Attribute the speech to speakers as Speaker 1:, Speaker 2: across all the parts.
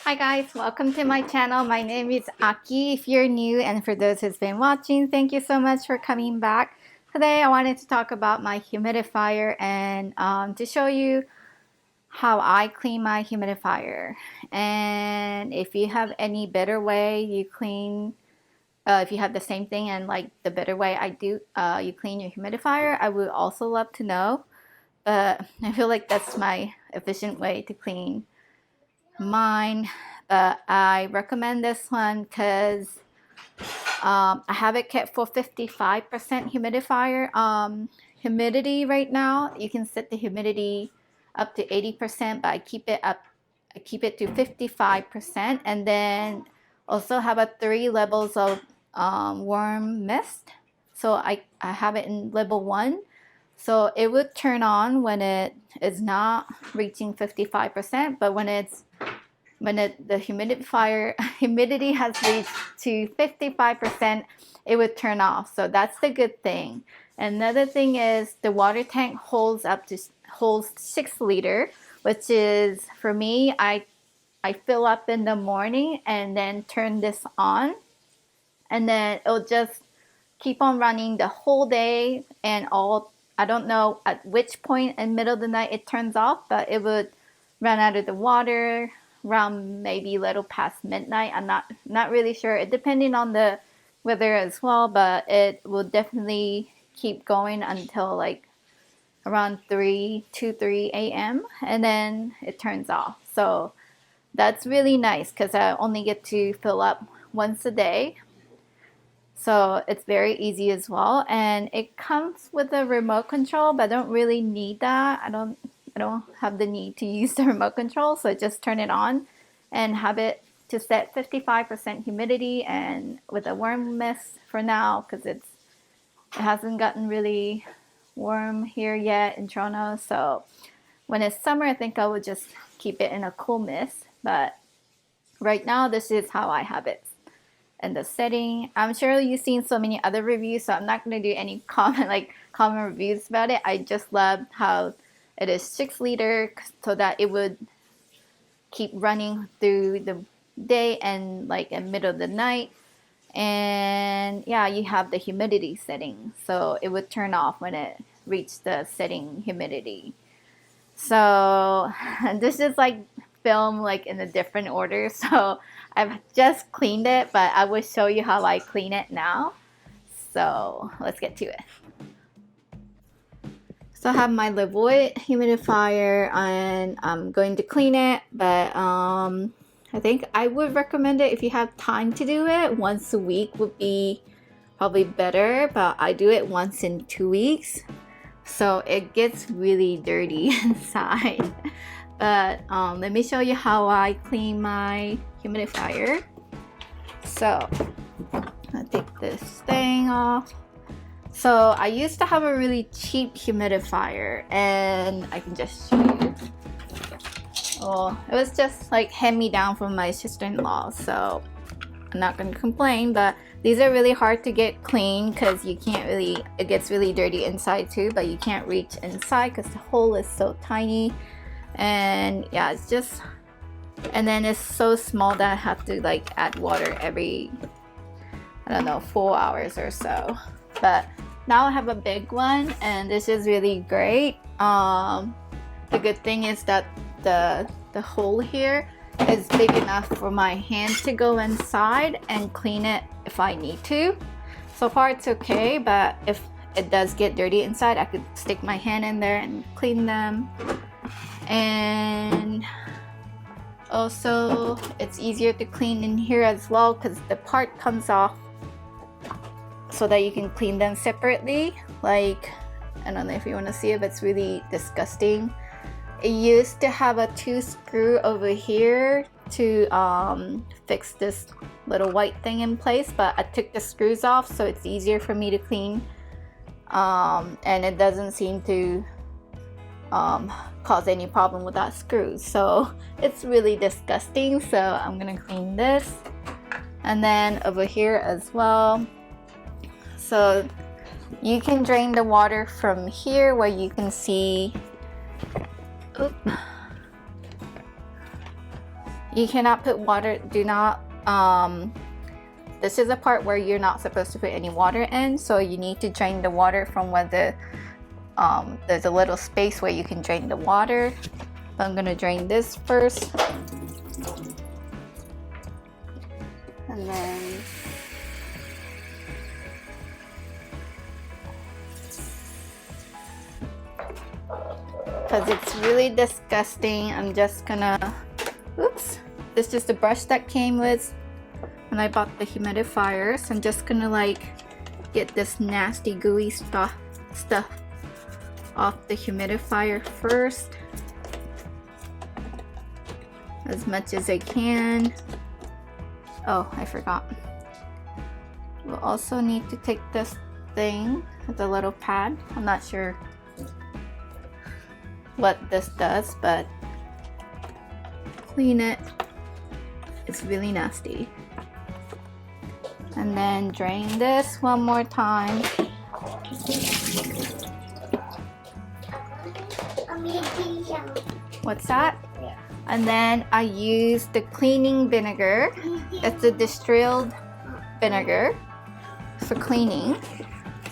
Speaker 1: Hi guys, welcome to my channel. My name is Aki if you're new, and for those who's been watching, thank you so much for coming back. Today I wanted to talk about my humidifier and to show you how I clean my humidifier. And if you have any better way you clean, if you have the same thing and like the better way I do, you clean your humidifier, I would also love to know. But I feel like that's my efficient way to clean mine. But I recommend this one because I have it kept for 55% humidity right now. You can set the humidity up to 80%, but I keep it to 55%, and then also have a 3 levels of warm mist. So I have it in level 1. So it would turn on when it is not reaching 55%, but when the humidity has reached to 55%, it would turn off. So that's the good thing. Another thing is the water tank holds 6 liter, which is, for me, I fill up in the morning and then turn this on, and then it'll just keep on running the whole day. And I don't know at which point in the middle of the night it turns off, but it would run out of the water around maybe a little past midnight. I'm not really sure. It depending on the weather as well, but it will definitely keep going until like around 3 a.m. and then it turns off. So that's really nice because I only get to fill up once a day. So it's very easy as well, and it comes with a remote control, but I don't really need that. I don't have the need to use the remote control, so just turn it on and have it to set 55% humidity and with a warm mist for now, because it hasn't gotten really warm here yet in Toronto. So when it's summer, I think I would just keep it in a cool mist, but right now this is how I have it. And the setting, I'm sure you've seen so many other reviews, so I'm not going to do any common reviews about it. I just love how it is 6 liter, so that it would keep running through the day and like in middle of the night. And yeah, you have the humidity setting, so it would turn off when it reached the setting humidity. So this is like film like in a different order, so I've just cleaned it, but I will show you how I clean it now. So let's get to it. So I have my Levoit humidifier and I'm going to clean it, but I think I would recommend it if you have time to do it. Once a week would be probably better, but I do it once in 2 weeks. So it gets really dirty inside. But let me show you how I clean my humidifier. So I'll take this thing off. So I used to have a really cheap humidifier, and I can just show you. Well, it was just like hand-me-down from my sister-in-law, so I'm not gonna complain, but these are really hard to get clean because it gets really dirty inside too, but you can't reach inside because the hole is so tiny. And yeah, and then it's so small that I have to like add water every, I don't know, 4 hours or so. But now I have a big one, and this is really great. The good thing is that the hole here is big enough for my hand to go inside and clean it if I need to. So far it's okay, but if it does get dirty inside, I could stick my hand in there and clean them. And also it's easier to clean in here as well because the part comes off so that you can clean them separately. Like, I don't know if you want to see it, but it's really disgusting. It used to have a 2 screw over here to fix this little white thing in place, but I took the screws off so it's easier for me to clean, and it doesn't seem to cause any problem without screws. So it's really disgusting, so I'm gonna clean this. And then over here as well, so you can drain the water from here where you can see You cannot put water, do not, this is a part where you're not supposed to put any water in, so you need to drain the water from where the, there's a little space where you can drain the water. But I'm gonna drain this first. And then because it's really disgusting, I'm just gonna, oops, this is just the brush that came with when I bought the humidifiers. I'm just gonna like get this nasty gooey stuff off the humidifier first, as much as I can. Oh, I forgot. We'll also need to take this thing, the little pad. I'm not sure what this does, but clean it. It's really nasty. And then drain this one more time. What's that? And then I use the cleaning vinegar. It's a distilled vinegar for cleaning.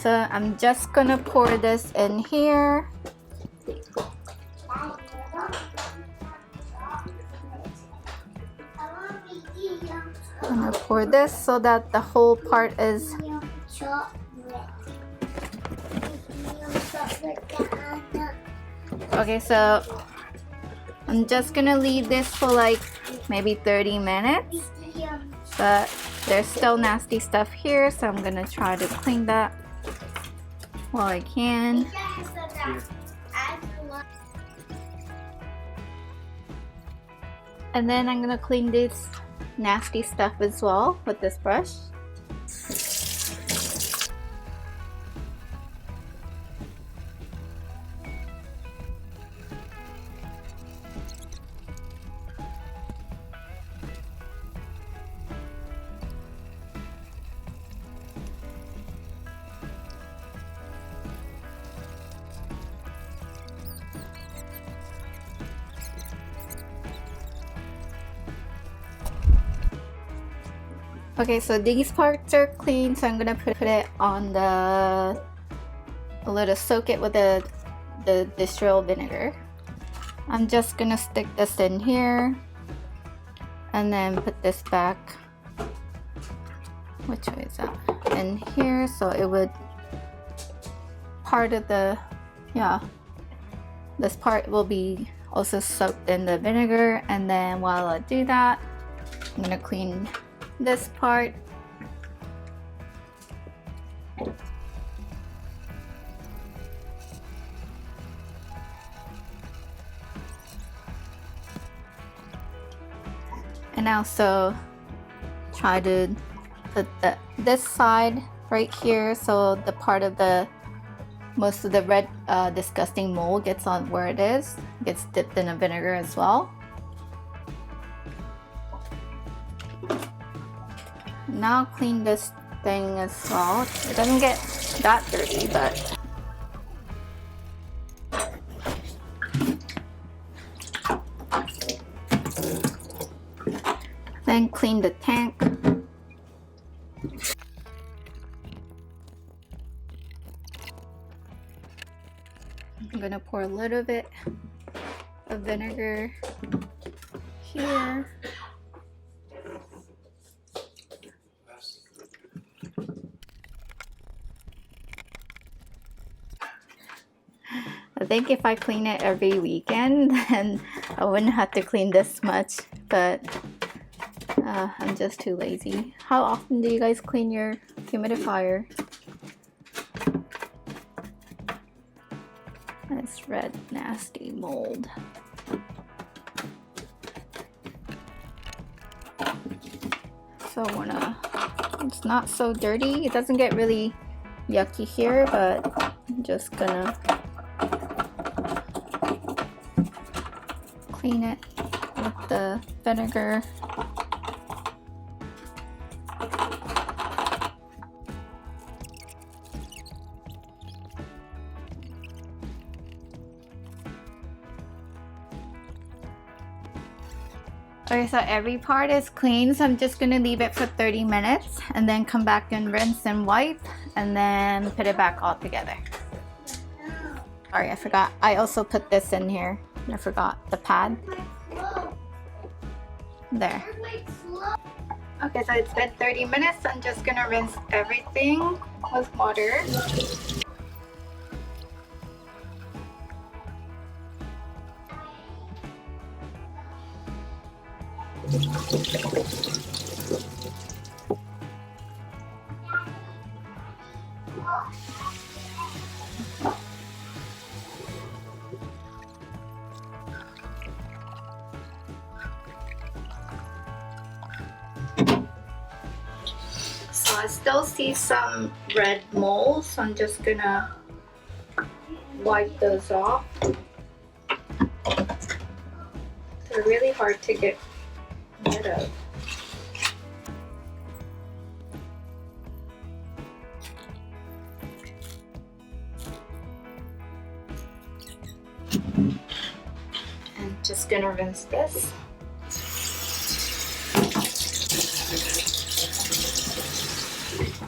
Speaker 1: So I'm just gonna pour this in here. I'm gonna pour this so that the whole part is okay. So I'm just gonna leave this for like maybe 30 minutes, but there's still nasty stuff here, so I'm gonna try to clean that while I can. And then I'm gonna clean this nasty stuff as well with this brush. Okay, so these parts are clean, so I'm gonna put it on the, a little soak it with the distilled vinegar. I'm just gonna stick this in here and then put this back, which way is that, in here, so it would, part of the, yeah, this part will be also soaked in the vinegar. And then while I do that, I'm gonna clean this part. And also try to put this side right here, so the part of the most of the red disgusting mold gets on where it is, gets dipped in a vinegar as well. Now clean this thing as well. It doesn't get that dirty, but then clean the tank. I'm gonna pour a little bit of vinegar here. I think if I clean it every weekend, then I wouldn't have to clean this much, but I'm just too lazy. How often do you guys clean your humidifier? This red nasty mold. So it's not so dirty. It doesn't get really yucky here, but I'm just gonna clean it with the vinegar. Okay, so every part is clean, so I'm just gonna leave it for 30 minutes and then come back and rinse and wipe and then put it back all together. Sorry, I forgot. I also put this in here. I forgot the pad. There. Okay, so it's been 30 minutes. I'm just gonna rinse everything with water. So I still see some red moles, so I'm just gonna wipe those off. They're really hard to get rid of. And just gonna rinse this.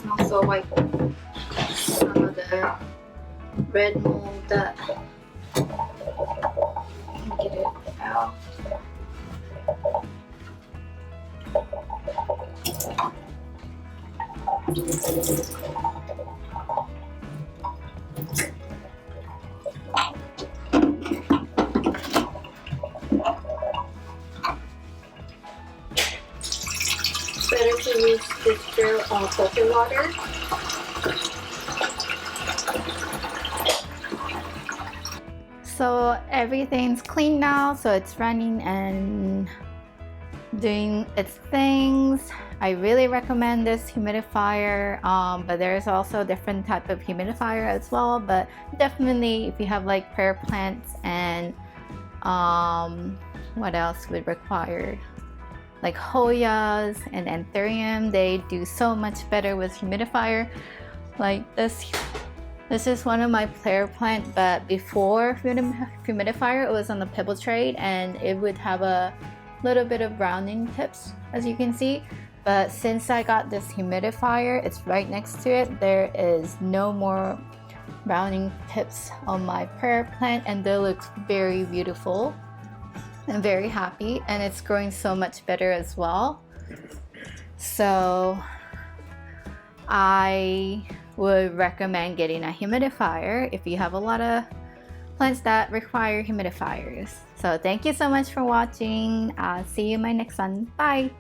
Speaker 1: And also wipe some of the red mold that get it out. Better to use distilled filter water. So everything's clean now, so it's running and doing its things. I really recommend this humidifier, but there's also a different type of humidifier as well. But definitely, if you have like prayer plants and what else would require, like Hoyas and Anthurium, they do so much better with humidifier. Like this is one of my prayer plant, but before humidifier, it was on the pebble trade and it would have a little bit of browning tips, as you can see. But since I got this humidifier, it's right next to it, there is no more browning tips on my prayer plant, and they look very beautiful. I'm very happy, and it's growing so much better as well. So I would recommend getting a humidifier if you have a lot of plants that require humidifiers. So thank you so much for watching. I'll see you in my next one. Bye!